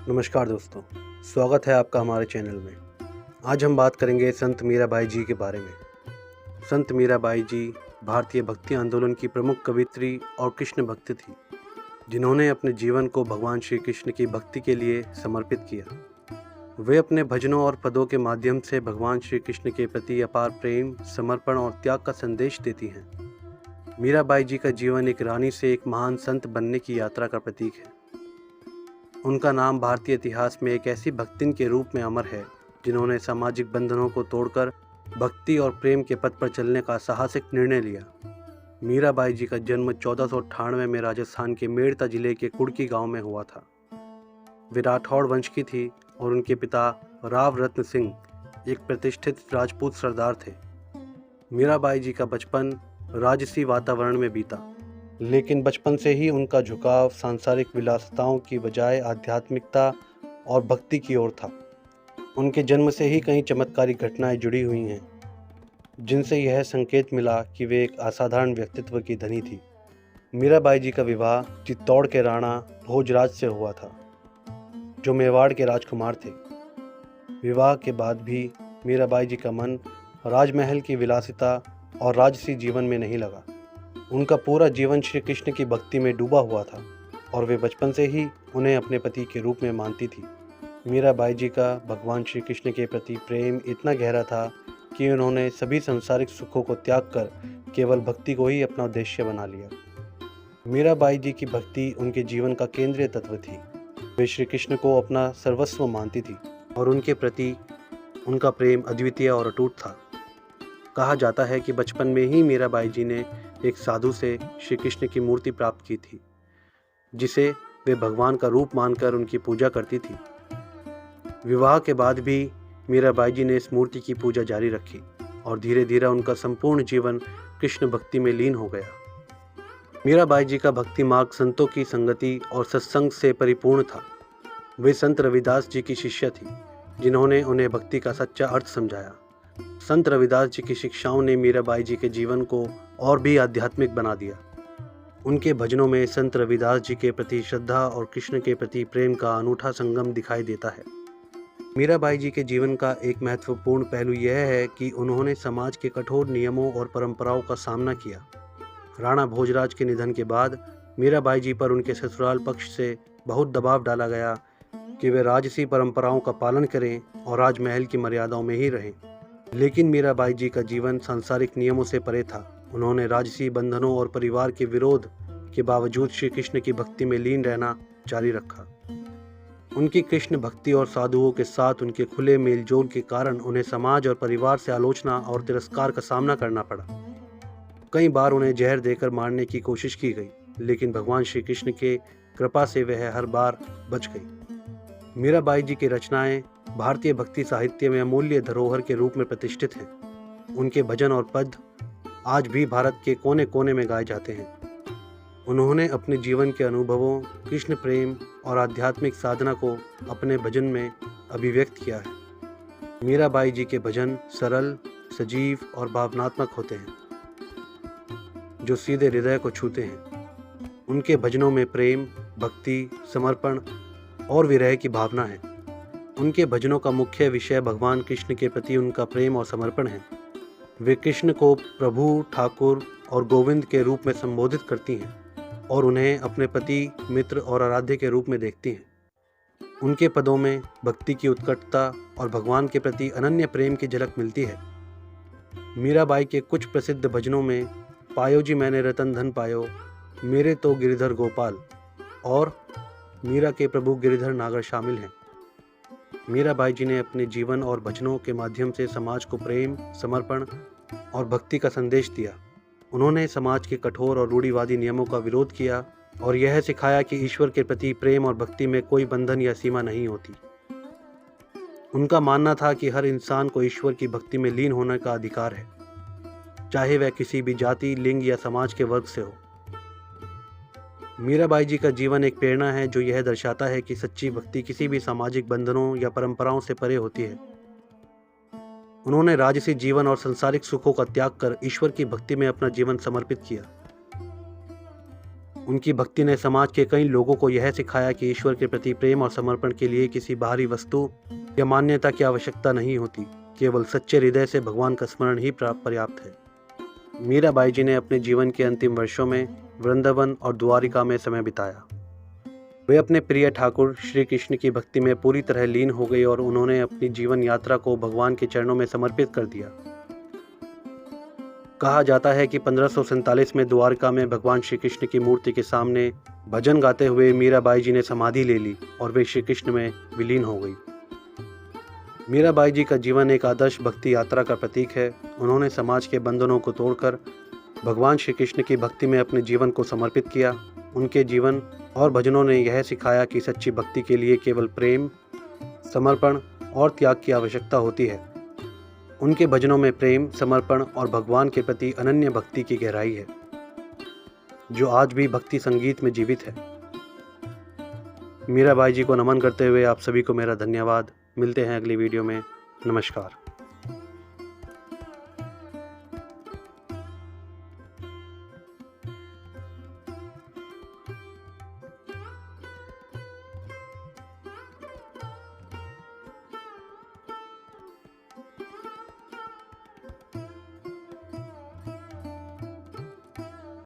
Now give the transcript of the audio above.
नमस्कार दोस्तों, स्वागत है आपका हमारे चैनल में। आज हम बात करेंगे संत मीराबाई जी के बारे में। संत मीराबाई जी भारतीय भक्ति आंदोलन की प्रमुख कवियत्री और कृष्ण भक्त थी, जिन्होंने अपने जीवन को भगवान श्री कृष्ण की भक्ति के लिए समर्पित किया। वे अपने भजनों और पदों के माध्यम से भगवान श्री कृष्ण के प्रति अपार प्रेम, समर्पण और त्याग का संदेश देती हैं। मीराबाई जी का जीवन एक रानी से एक महान संत बनने की यात्रा का प्रतीक है। उनका नाम भारतीय इतिहास में एक ऐसी भक्तिन के रूप में अमर है, जिन्होंने सामाजिक बंधनों को तोड़कर भक्ति और प्रेम के पथ पर चलने का साहसिक निर्णय लिया। मीराबाई जी का जन्म 1498 में राजस्थान के मेड़ता जिले के कुड़की गांव में हुआ था। वे राठौड़ वंश की थी और उनके पिता राव रत्न सिंह एक प्रतिष्ठित राजपूत सरदार थे। मीराबाई जी का बचपन राजसी वातावरण में बीता, लेकिन बचपन से ही उनका झुकाव सांसारिक विलासिताओं की बजाय आध्यात्मिकता और भक्ति की ओर था। उनके जन्म से ही कई चमत्कारिक घटनाएं जुड़ी हुई हैं, जिनसे यह संकेत मिला कि वे एक असाधारण व्यक्तित्व की धनी थी। मीराबाई जी का विवाह चित्तौड़ के राणा भोजराज से हुआ था, जो मेवाड़ के राजकुमार थे। विवाह के बाद भी मीराबाई जी का मन राजमहल की विलासिता और राजसी जीवन में नहीं लगा। उनका पूरा जीवन श्री कृष्ण की भक्ति में डूबा हुआ था और वे बचपन से ही उन्हें अपने पति के रूप में मानती थी। मीराबाई जी का भगवान श्री कृष्ण के प्रति प्रेम इतना गहरा था कि उन्होंने सभी सांसारिक सुखों को त्याग कर केवल भक्ति को ही अपना उद्देश्य बना लिया। मीराबाई जी की भक्ति उनके जीवन का केंद्रीय तत्व थी। वे श्री कृष्ण को अपना सर्वस्व मानती थी और उनके प्रति उनका प्रेम अद्वितीय और अटूट था। कहा जाता है कि बचपन में ही मीराबाई जी ने एक साधु से श्री कृष्ण की मूर्ति प्राप्त की थी, जिसे वे भगवान का रूप मानकर उनकी पूजा करती थी। विवाह के बाद भी मीराबाई जी ने इस मूर्ति की पूजा जारी रखी और धीरे धीरे उनका संपूर्ण जीवन कृष्ण भक्ति में लीन हो गया। मीराबाई जी का भक्ति मार्ग संतों की संगति और सत्संग से परिपूर्ण था। वे संत रविदास जी की शिष्या थी, जिन्होंने उन्हें भक्ति का सच्चा अर्थ समझाया। संत रविदास जी की शिक्षाओं ने मीराबाई जी के जीवन को और भी आध्यात्मिक बना दिया। उनके भजनों में संत रविदास जी के प्रति श्रद्धा और कृष्ण के प्रति प्रेम का अनूठा संगम दिखाई देता है। मीराबाई जी के जीवन का एक महत्वपूर्ण पहलू यह है कि उन्होंने समाज के कठोर नियमों और परंपराओं का सामना किया। राणा भोजराज के निधन के बाद मीराबाई जी पर उनके ससुराल पक्ष से बहुत दबाव डाला गया कि वे राजसी परंपराओं का पालन करें और राजमहल की मर्यादाओं में ही रहें। लेकिन मीराबाई जी का जीवन सांसारिक नियमों से परे था। उन्होंने राजसी बंधनों और परिवार के विरोध के बावजूद श्री कृष्ण की भक्ति में लीन रहना जारी रखा। उनकी कृष्ण भक्ति और साधुओं के साथ उनके खुले मेलजोल के कारण उन्हें समाज और परिवार से आलोचना और तिरस्कार का सामना करना पड़ा। कई बार उन्हें जहर देकर मारने की कोशिश की गई, लेकिन भगवान श्री कृष्ण के कृपा से वह हर बार बच गई। मीराबाई जी की रचनाएं भारतीय भक्ति साहित्य में अमूल्य धरोहर के रूप में प्रतिष्ठित हैं। उनके भजन और पद आज भी भारत के कोने कोने में गाए जाते हैं। उन्होंने अपने जीवन के अनुभवों, कृष्ण प्रेम और आध्यात्मिक साधना को अपने भजन में अभिव्यक्त किया है। मीराबाई जी के भजन सरल, सजीव और भावनात्मक होते हैं, जो सीधे हृदय को छूते हैं। उनके भजनों में प्रेम, भक्ति, समर्पण और विरह की भावना है। उनके भजनों का मुख्य विषय भगवान कृष्ण के प्रति उनका प्रेम और समर्पण है। वे कृष्ण को प्रभु, ठाकुर और गोविंद के रूप में संबोधित करती हैं और उन्हें अपने पति, मित्र और आराध्य के रूप में देखती हैं। उनके पदों में भक्ति की उत्कटता और भगवान के प्रति अनन्य प्रेम की झलक मिलती है। मीराबाई के कुछ प्रसिद्ध भजनों में पायो जी मैंने रतन धन पायो, मेरे तो गिरिधर गोपाल और मीरा के प्रभु गिरिधर नागर शामिल हैं। मीराबाई जी ने अपने जीवन और भजनों के माध्यम से समाज को प्रेम, समर्पण और भक्ति का संदेश दिया। उन्होंने समाज के कठोर और रूढ़िवादी नियमों का विरोध किया और यह सिखाया कि ईश्वर के प्रति प्रेम और भक्ति में कोई बंधन या सीमा नहीं होती। उनका मानना था कि हर इंसान को ईश्वर की भक्ति में लीन होने का अधिकार है, चाहे वह किसी भी जाति, लिंग या समाज के वर्ग से हो। मीराबाई जी का जीवन एक प्रेरणा है, जो यह दर्शाता है कि सच्ची भक्ति किसी भी सामाजिक बंधनों या परंपराओं से परे होती है। उन्होंने राजसी जीवन और सांसारिक सुखों का त्याग कर ईश्वर की भक्ति में अपना जीवन समर्पित किया। उनकी भक्ति ने समाज के कई लोगों को यह सिखाया कि ईश्वर के प्रति प्रेम और समर्पण के लिए किसी बाहरी वस्तु या मान्यता की आवश्यकता नहीं होती, केवल सच्चे हृदय से भगवान का स्मरण ही पर्याप्त है। मीराबाई जी ने अपने जीवन के अंतिम वर्षों में वृंदावन और द्वारिका में समय बिताया। वे अपने प्रिय ठाकुर श्री कृष्ण की भक्ति में पूरी तरह लीन हो गई और उन्होंने अपनी जीवन यात्रा को भगवान के चरणों में समर्पित कर दिया। कहा जाता है कि 1547 में द्वारका में भगवान श्री कृष्ण की मूर्ति के सामने भजन गाते हुए मीराबाई जी ने समाधि ले ली और वे श्री कृष्ण में विलीन हो गई। मीराबाई जी का जीवन एक आदर्श भक्ति यात्रा का प्रतीक है। उन्होंने समाज के बंधनों को तोड़कर भगवान श्री कृष्ण की भक्ति में अपने जीवन को समर्पित किया। उनके जीवन और भजनों ने यह सिखाया कि सच्ची भक्ति के लिए केवल प्रेम, समर्पण और त्याग की आवश्यकता होती है। उनके भजनों में प्रेम, समर्पण और भगवान के प्रति अनन्य भक्ति की गहराई है, जो आज भी भक्ति संगीत में जीवित है। मीराबाई जी को नमन करते हुए आप सभी को मेरा धन्यवाद। मिलते हैं अगली वीडियो में। नमस्कार।